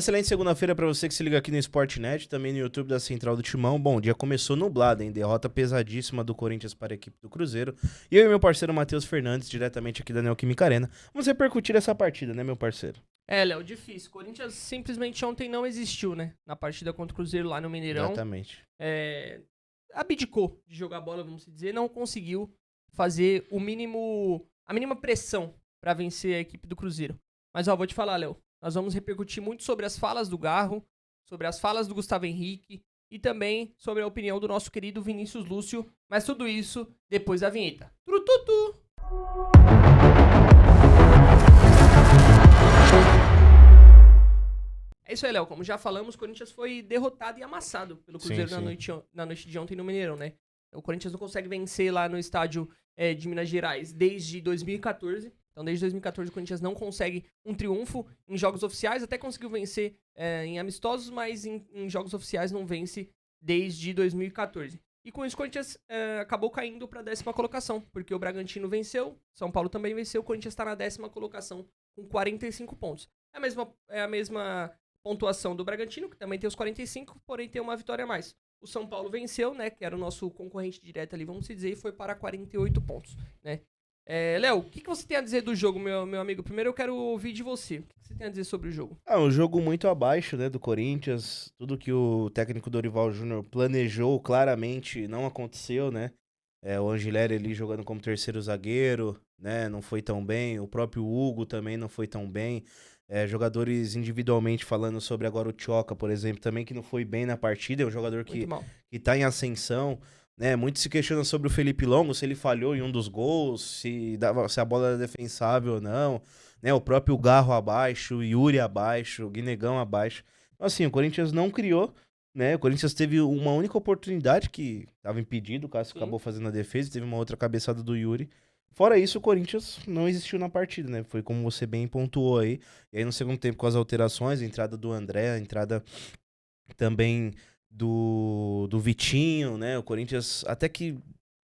excelente segunda-feira para você que se liga aqui no Sportnet, também no YouTube da Central do Timão. Bom, o dia começou nublado, hein? Derrota pesadíssima do Corinthians para a equipe do Cruzeiro. E eu e meu parceiro Matheus Fernandes, diretamente aqui da Neoquímica Arena, vamos repercutir essa partida, né, meu parceiro? Léo, difícil. Corinthians simplesmente ontem não existiu, né? Na partida contra o Cruzeiro lá no Mineirão. Exatamente. Abdicou de jogar bola, vamos dizer, não conseguiu fazer a mínima pressão para vencer a equipe do Cruzeiro. Mas vou te falar, Léo, nós vamos repercutir muito sobre as falas do Garro, sobre as falas do Gustavo Henrique e também sobre a opinião do nosso querido Vinícius Lúcio, mas tudo isso depois da vinheta. Trututu! É isso aí, Léo. Como já falamos, o Corinthians foi derrotado e amassado pelo Cruzeiro na noite de ontem no Mineirão, né? O Corinthians não consegue vencer lá no estádio de Minas Gerais desde 2014. Então, desde 2014, o Corinthians não consegue um triunfo em jogos oficiais. Até conseguiu vencer em amistosos, mas em jogos oficiais não vence desde 2014. E com isso, o Corinthians acabou caindo para a 10ª colocação, porque o Bragantino venceu, São Paulo também venceu, o Corinthians está na 10ª colocação com 45 pontos. É a mesma pontuação do Bragantino, que também tem os 45, porém tem uma vitória a mais. O São Paulo venceu, né, que era o nosso concorrente direto ali, vamos dizer, e foi para 48 pontos, né. Léo, o que você tem a dizer do jogo, meu amigo? Primeiro eu quero ouvir de você. O que você tem a dizer sobre o jogo? Um jogo muito abaixo, né, do Corinthians. Tudo que o técnico Dorival Júnior planejou claramente não aconteceu, né? O Angileri ali jogando como terceiro zagueiro, né, não foi tão bem. O próprio Hugo também não foi tão bem. Jogadores individualmente falando sobre agora o Tchoca, por exemplo, também que não foi bem na partida. É um jogador que tá em ascensão. Muito se questiona sobre o Felipe Longo, se ele falhou em um dos gols, se a bola era defensável ou não, né? O próprio Garro abaixo, o Yuri abaixo, o Guinegão abaixo. Então, assim, o Corinthians não criou, né? O Corinthians teve uma única oportunidade que estava impedido, o Cássio acabou fazendo a defesa, teve uma outra cabeçada do Yuri. Fora isso, o Corinthians não existiu na partida, né? Foi como você bem pontuou aí. E aí no segundo tempo, com as alterações, a entrada do André, a entrada também do Vitinho, né? O Corinthians até que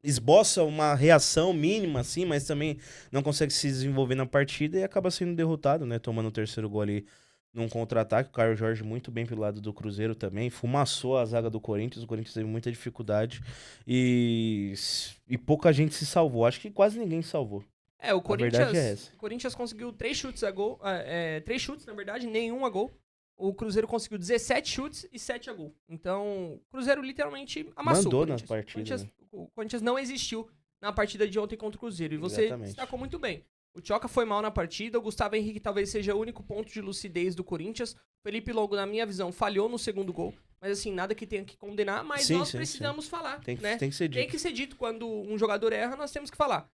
esboça uma reação mínima, assim, mas também não consegue se desenvolver na partida e acaba sendo derrotado, né? Tomando o terceiro gol ali num contra-ataque. O Caio Jorge muito bem pelo lado do Cruzeiro também. Fumaçou a zaga do Corinthians. O Corinthians teve muita dificuldade e pouca gente se salvou. Acho que quase ninguém se salvou. O Corinthians, a verdade é essa. O Corinthians conseguiu 3 chutes a gol. 3 chutes, na verdade, nenhum a gol. O Cruzeiro conseguiu 17 chutes e 7 a gol. Então, o Cruzeiro literalmente amassou. Mandou nas partidas. O Corinthians não existiu na partida de ontem contra o Cruzeiro. E você destacou muito bem. O Tchoca foi mal na partida. O Gustavo Henrique talvez seja o único ponto de lucidez do Corinthians. O Felipe Longo, na minha visão, falhou no segundo gol. Mas assim, nada que tenha que condenar. Mas nós precisamos falar. Tem né? que ser dito. Tem que ser dito. Quando um jogador erra, nós temos que falar.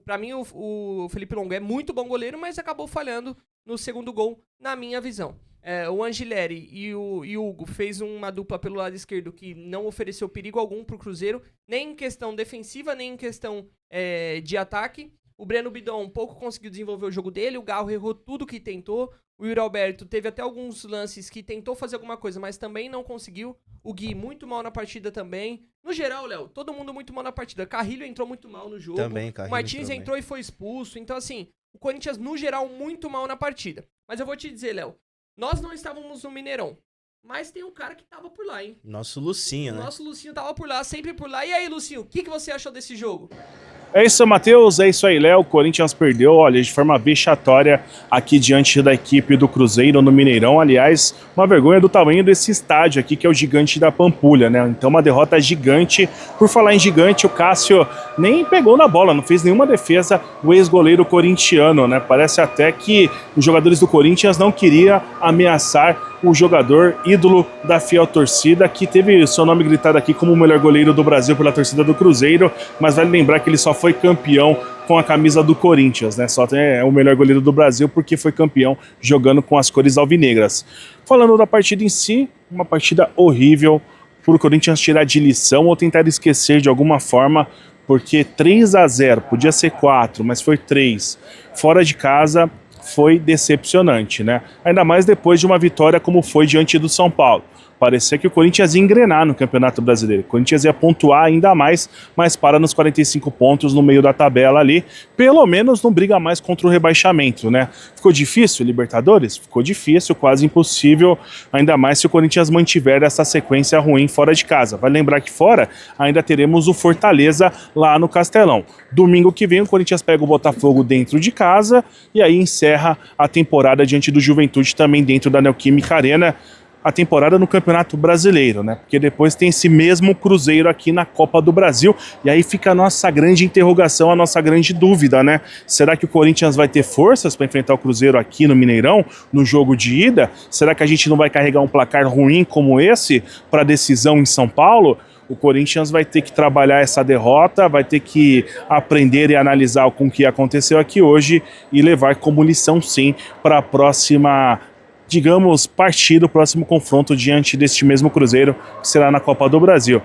Pra mim, o Felipe Longo é muito bom goleiro, mas acabou falhando no segundo gol, na minha visão. O Angileri e o Hugo fez uma dupla pelo lado esquerdo que não ofereceu perigo algum pro Cruzeiro, nem em questão defensiva, nem em questão de ataque. O Breno Bidon pouco conseguiu desenvolver o jogo dele, o Garro errou tudo que tentou, o Yuri Alberto teve até alguns lances que tentou fazer alguma coisa, mas também não conseguiu. O Gui muito mal na partida também. No geral, Léo, todo mundo muito mal na partida. Carrilho entrou muito mal no jogo. Também, o Martins entrou e foi expulso. Então, assim, o Corinthians, no geral, muito mal na partida. Mas eu vou te dizer, Léo, nós não estávamos no Mineirão, mas tem um cara que tava por lá, hein? Nosso Lucinho, né? Nosso Lucinho tava por lá, sempre por lá. E aí, Lucinho, o que você achou desse jogo? É isso, Matheus, é isso aí, Léo. O Corinthians perdeu, olha, de forma vexatória aqui diante da equipe do Cruzeiro no Mineirão. Aliás, uma vergonha do tamanho desse estádio aqui, que é o Gigante da Pampulha, né? Então, uma derrota gigante. Por falar em gigante, o Cássio nem pegou na bola, não fez nenhuma defesa, o ex-goleiro corintiano, né? Parece até que os jogadores do Corinthians não queriam ameaçar o jogador ídolo da fiel torcida, que teve seu nome gritado aqui como o melhor goleiro do Brasil pela torcida do Cruzeiro, mas vale lembrar que ele só foi campeão com a camisa do Corinthians, né? Só é o melhor goleiro do Brasil porque foi campeão jogando com as cores alvinegras. Falando da partida em si, uma partida horrível, por o Corinthians tirar de lição ou tentar esquecer de alguma forma, porque 3-0, podia ser 4, mas foi 3, fora de casa, foi decepcionante, né? Ainda mais depois de uma vitória como foi diante do São Paulo. parecia que o Corinthians ia engrenar no Campeonato Brasileiro. O Corinthians ia pontuar ainda mais, mas para nos 45 pontos no meio da tabela ali. Pelo menos não briga mais contra o rebaixamento, né? Ficou difícil, Libertadores? Ficou difícil, quase impossível, ainda mais se o Corinthians mantiver essa sequência ruim fora de casa. Vai lembrar que fora ainda teremos o Fortaleza lá no Castelão. Domingo que vem o Corinthians pega o Botafogo dentro de casa e aí encerra a temporada diante do Juventude também dentro da Neoquímica Arena. A temporada no Campeonato Brasileiro, né? Porque depois tem esse mesmo Cruzeiro aqui na Copa do Brasil, e aí fica a nossa grande interrogação, a nossa grande dúvida, né? Será que o Corinthians vai ter forças para enfrentar o Cruzeiro aqui no Mineirão, no jogo de ida? Será que a gente não vai carregar um placar ruim como esse para a decisão em São Paulo? O Corinthians vai ter que trabalhar essa derrota, vai ter que aprender e analisar com o que aconteceu aqui hoje e levar como lição, sim, para a próxima, digamos, partida, o próximo confronto diante deste mesmo Cruzeiro, que será na Copa do Brasil.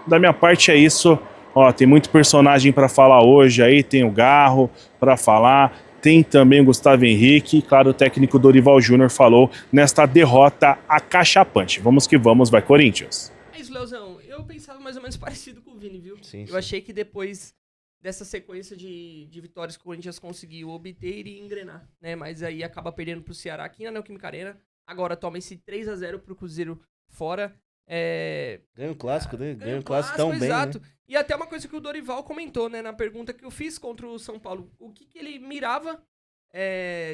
Da minha parte é isso. Ó, tem muito personagem para falar hoje aí, tem o Garro para falar, tem também o Gustavo Henrique, e claro, o técnico Dorival Júnior falou nesta derrota acachapante. Vamos que vamos, vai Corinthians. É isso, Leozão. Eu pensava mais ou menos parecido com o Vini, viu? Sim, eu achei que depois dessa sequência de vitórias que o Corinthians conseguiu obter, iria engrenar, né? Mas aí acaba perdendo pro Ceará aqui na Neoquímica Arena. Agora toma esse 3-0 pro Cruzeiro fora. Ganha o clássico, né? Ganha o clássico tão bem, exato. né? E até uma coisa que o Dorival comentou, né? Na pergunta que eu fiz contra o São Paulo. O que ele mirava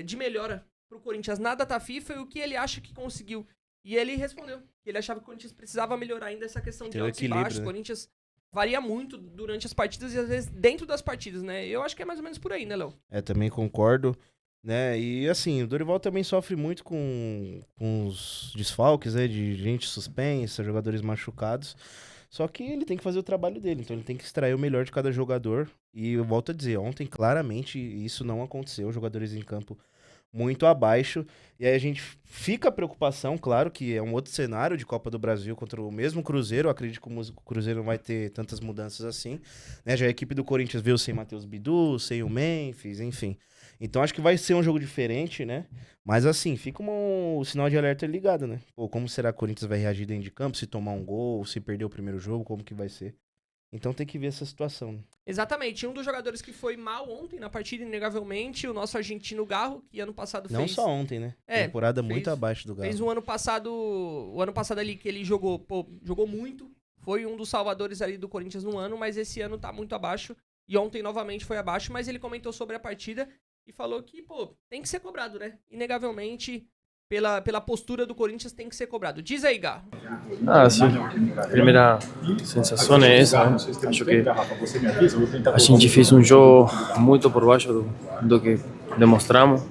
de melhora pro Corinthians na data FIFA e o que ele acha que conseguiu. E ele respondeu que ele achava que o Corinthians precisava melhorar ainda essa questão de altos e baixos. O Corinthians varia muito durante as partidas e às vezes dentro das partidas, né? Eu acho que é mais ou menos por aí, né, Léo? Também concordo, né? E assim, o Dorival também sofre muito com os desfalques, né? De gente suspensa, jogadores machucados. Só que ele tem que fazer o trabalho dele, então ele tem que extrair o melhor de cada jogador. E eu volto a dizer, ontem claramente isso não aconteceu, jogadores em campo muito abaixo, e aí a gente fica a preocupação, claro que é um outro cenário de Copa do Brasil contra o mesmo Cruzeiro, eu acredito que o Cruzeiro não vai ter tantas mudanças assim, né, já a equipe do Corinthians veio sem Matheus Bidu, sem o Memphis, enfim, então acho que vai ser um jogo diferente, né, mas assim, fica o sinal de alerta ligado, né, pô, como será que o Corinthians vai reagir dentro de campo, se tomar um gol, se perder o primeiro jogo, como que vai ser? Então tem que ver essa situação, né? Exatamente. Um dos jogadores que foi mal ontem na partida, inegavelmente, o nosso argentino Garro, que ano passado fez... Não só ontem, né? Temporada muito abaixo do Garro. Fez o ano passado ali que ele jogou muito. Foi um dos salvadores ali do Corinthians no ano, mas esse ano tá muito abaixo. E ontem novamente foi abaixo, mas ele comentou sobre a partida e falou que, tem que ser cobrado, né? Inegavelmente, pela postura do Corinthians, tem que ser cobrado. Diz aí, Garro. Sim. A primeira sensação é essa, né? Acho que a gente fez um jogo muito por baixo do que demonstramos.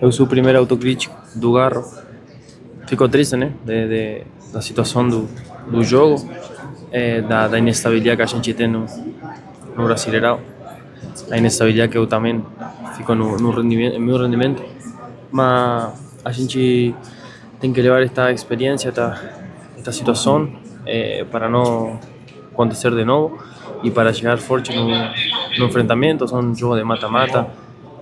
Eu sou o primeiro autocrítico do Garro. Fico triste, né? Da situação do jogo, da inestabilidade que a gente tem no Brasileirão. A inestabilidade que eu também fico no meu rendimento. Mas a gente tem que levar esta experiência, esta situação para não acontecer de novo e para chegar forte no enfrentamento. São jogos de mata-mata,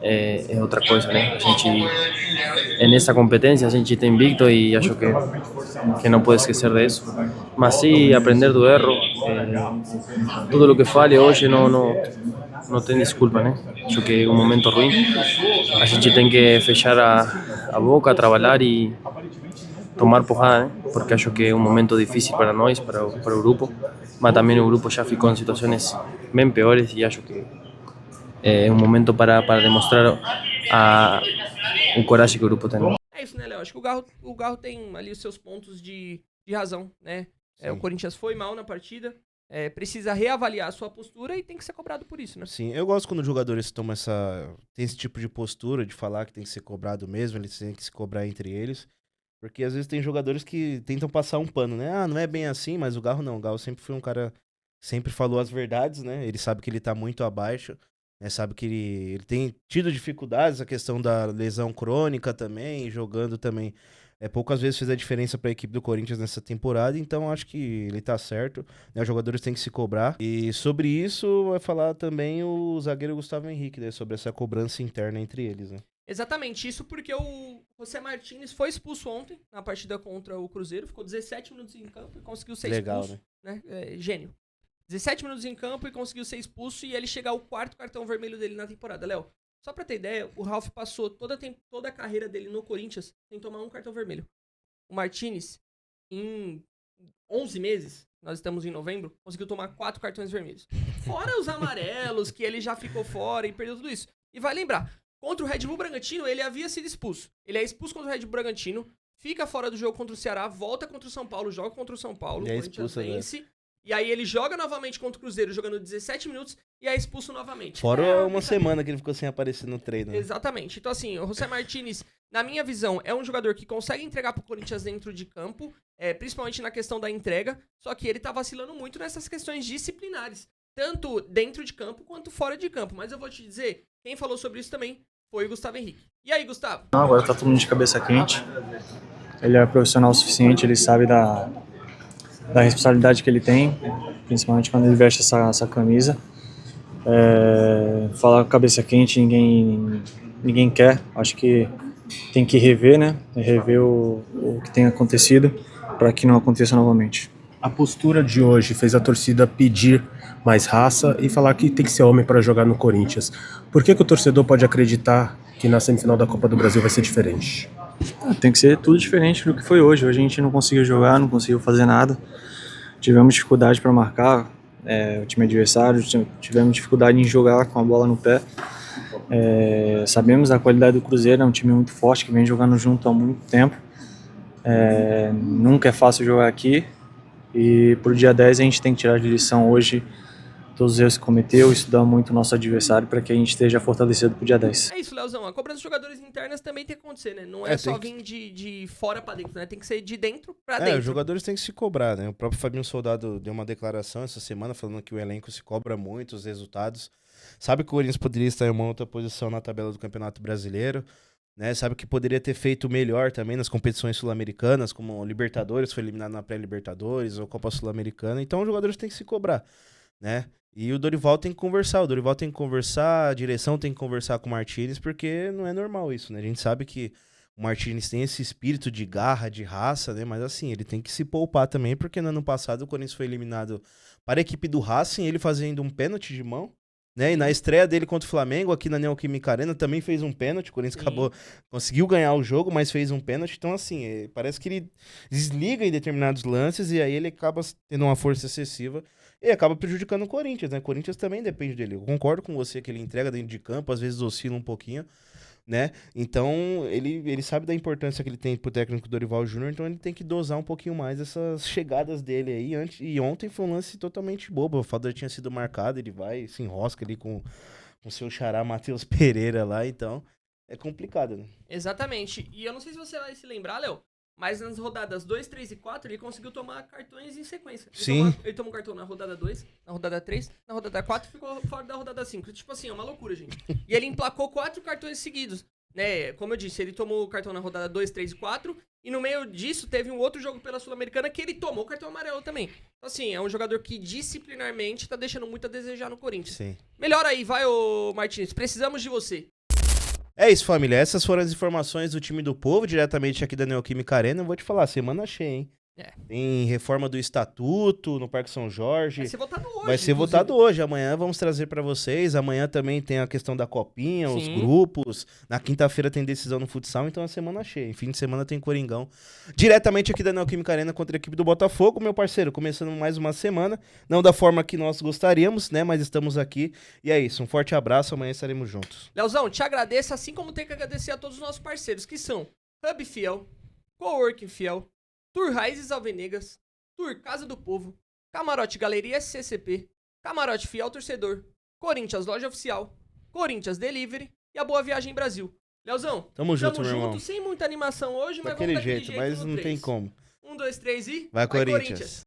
é outra coisa, né? A gente, nessa competência, a gente tem invicto e acho que não pode esquecer disso. Mas sim, aprender do erro. Tudo o que fale hoje não tem desculpa, né? Acho que é um momento ruim. A gente tem que fechar a boca, trabalhar e tomar porrada, né? Porque acho que é um momento difícil para nós, para o grupo. Mas também o grupo já ficou em situações bem piores e acho que é um momento para demonstrar o coragem que o grupo tem. É isso, né, Léo? Acho que o Garro tem ali os seus pontos de razão, né? O Corinthians foi mal na partida. Precisa reavaliar a sua postura e tem que ser cobrado por isso, né? Sim, eu gosto quando os jogadores tomam tem esse tipo de postura de falar que tem que ser cobrado mesmo, eles têm que se cobrar entre eles, porque às vezes tem jogadores que tentam passar um pano, né? Não é bem assim, mas o Garro não, o Garro sempre foi um cara que sempre falou as verdades, né? Ele sabe que ele tá muito abaixo, né? Sabe que ele tem tido dificuldades, a questão da lesão crônica também, jogando também. Poucas vezes fez a diferença para a equipe do Corinthians nessa temporada, então acho que ele tá certo, né? Os jogadores têm que se cobrar. E sobre isso vai falar também o zagueiro Gustavo Henrique, né? Sobre essa cobrança interna entre eles, né? Exatamente, isso porque o José Martínez foi expulso ontem na partida contra o Cruzeiro, ficou 17 minutos em campo e conseguiu ser expulso. Né? Gênio. 17 minutos em campo e conseguiu ser expulso e ele chegar ao 4º cartão vermelho dele na temporada. Léo, só pra ter ideia, o Ralf passou toda a carreira dele no Corinthians sem tomar um cartão vermelho. O Martínez, em 11 meses, nós estamos em novembro, conseguiu tomar 4 cartões vermelhos. Fora os amarelos, que ele já ficou fora e perdeu tudo isso. E vai lembrar, contra o Red Bull Bragantino, ele havia sido expulso. Ele é expulso contra o Red Bull Bragantino, fica fora do jogo contra o Ceará, volta contra o São Paulo, joga contra o São Paulo, o Corinthians vence. E aí ele joga novamente contra o Cruzeiro, jogando 17 minutos, e é expulso novamente. Fora uma semana que ele ficou sem aparecer no treino. Né? Exatamente. Então assim, o José Martínez, na minha visão, é um jogador que consegue entregar pro Corinthians dentro de campo, principalmente na questão da entrega, só que ele tá vacilando muito nessas questões disciplinares, tanto dentro de campo quanto fora de campo. Mas eu vou te dizer, quem falou sobre isso também foi o Gustavo Henrique. E aí, Gustavo? Agora tá todo mundo de cabeça quente. Ele é profissional o suficiente, ele sabe da responsabilidade que ele tem, principalmente quando ele veste essa camisa. Falar com cabeça quente ninguém quer. Acho que tem que rever, né? Rever o que tem acontecido para que não aconteça novamente. A postura de hoje fez a torcida pedir mais raça e falar que tem que ser homem para jogar no Corinthians. Por que o torcedor pode acreditar que na semifinal da Copa do Brasil vai ser diferente? Tem que ser tudo diferente do que foi hoje. Hoje a gente não conseguiu jogar, não conseguiu fazer nada. Tivemos dificuldade para marcar o time adversário, tivemos dificuldade em jogar com a bola no pé. Sabemos da qualidade do Cruzeiro, é um time muito forte que vem jogando junto há muito tempo. Nunca é fácil jogar aqui e pro dia 10 a gente tem que tirar de lição hoje todos os erros que cometeu, estudar muito o nosso adversário para que a gente esteja fortalecido pro dia 10. É isso, Leozão. A cobrança dos jogadores internas também tem que acontecer, né? Não é só vir de fora pra dentro, né? Tem que ser de dentro pra dentro. Os jogadores têm que se cobrar, né? O próprio Fabinho Soldado deu uma declaração essa semana falando que o elenco se cobra muito, os resultados. Sabe que o Corinthians poderia estar em uma outra posição na tabela do Campeonato Brasileiro, né? Sabe que poderia ter feito melhor também nas competições sul-americanas, como o Libertadores, foi eliminado na pré-Libertadores, ou Copa Sul-Americana. Então os jogadores têm que se cobrar, né? E o Dorival tem que conversar, a direção tem que conversar com o Martínez, porque não é normal isso, né? A gente sabe que o Martínez tem esse espírito de garra, de raça, né? Mas assim, ele tem que se poupar também, porque no ano passado o Corinthians foi eliminado para a equipe do Racing, ele fazendo um pênalti de mão, né? E na estreia dele contra o Flamengo, aqui na Neoquímica Arena, também fez um pênalti, o Corinthians conseguiu ganhar o jogo, mas fez um pênalti. Então assim, parece que ele desliga em determinados lances e aí ele acaba tendo uma força excessiva e acaba prejudicando o Corinthians, né? O Corinthians também depende dele. Eu concordo com você que ele entrega dentro de campo, às vezes oscila um pouquinho, né? Então, ele sabe da importância que ele tem pro técnico Dorival Júnior, então ele tem que dosar um pouquinho mais essas chegadas dele aí. E ontem foi um lance totalmente bobo. O Fador tinha sido marcado, ele vai, se enrosca ali com o seu xará Matheus Pereira lá, então é complicado, né? Exatamente. E eu não sei se você vai se lembrar, Léo, mas nas rodadas 2, 3 e 4, ele conseguiu tomar cartões em sequência. Ele tomou cartão na rodada 2, na rodada 3, na rodada 4 e ficou fora da rodada 5. Tipo assim, é uma loucura, gente. E ele emplacou 4 cartões seguidos, né? Como eu disse, ele tomou o cartão na rodada 2, 3 e 4, e no meio disso teve um outro jogo pela Sul-Americana que ele tomou o cartão amarelo também. Então assim, é um jogador que disciplinarmente tá deixando muito a desejar no Corinthians. Sim. Melhor aí, vai, ô Martínez, precisamos de você. É isso, família. Essas foram as informações do time do povo, diretamente aqui da Neoquímica Arena. Eu vou te falar, semana cheia, hein? Tem reforma do estatuto no Parque São Jorge. Vai ser votado hoje. Vai ser votado hoje. Amanhã vamos trazer pra vocês. Amanhã também tem a questão da copinha, os grupos. Na quinta-feira tem decisão no futsal, então é semana cheia. Em fim de semana tem Coringão. Diretamente aqui da Neoquímica Arena contra a equipe do Botafogo, meu parceiro. Começando mais uma semana. Não da forma que nós gostaríamos, né? Mas estamos aqui. E é isso. Um forte abraço. Amanhã estaremos juntos. Leozão, te agradeço, assim como tenho que agradecer a todos os nossos parceiros, que são Hub Fiel, Coworking Fiel, Tour Raízes Alvenegas, Tour Casa do Povo, Camarote Galeria SCCP, Camarote Fiel Torcedor, Corinthians Loja Oficial, Corinthians Delivery e a Boa Viagem Brasil. Leozão, tamo junto, meu irmão. Sem muita animação hoje, mas daquele vamos jeito, mas não tem como. 1, 2, 3 e... Vai Corinthians.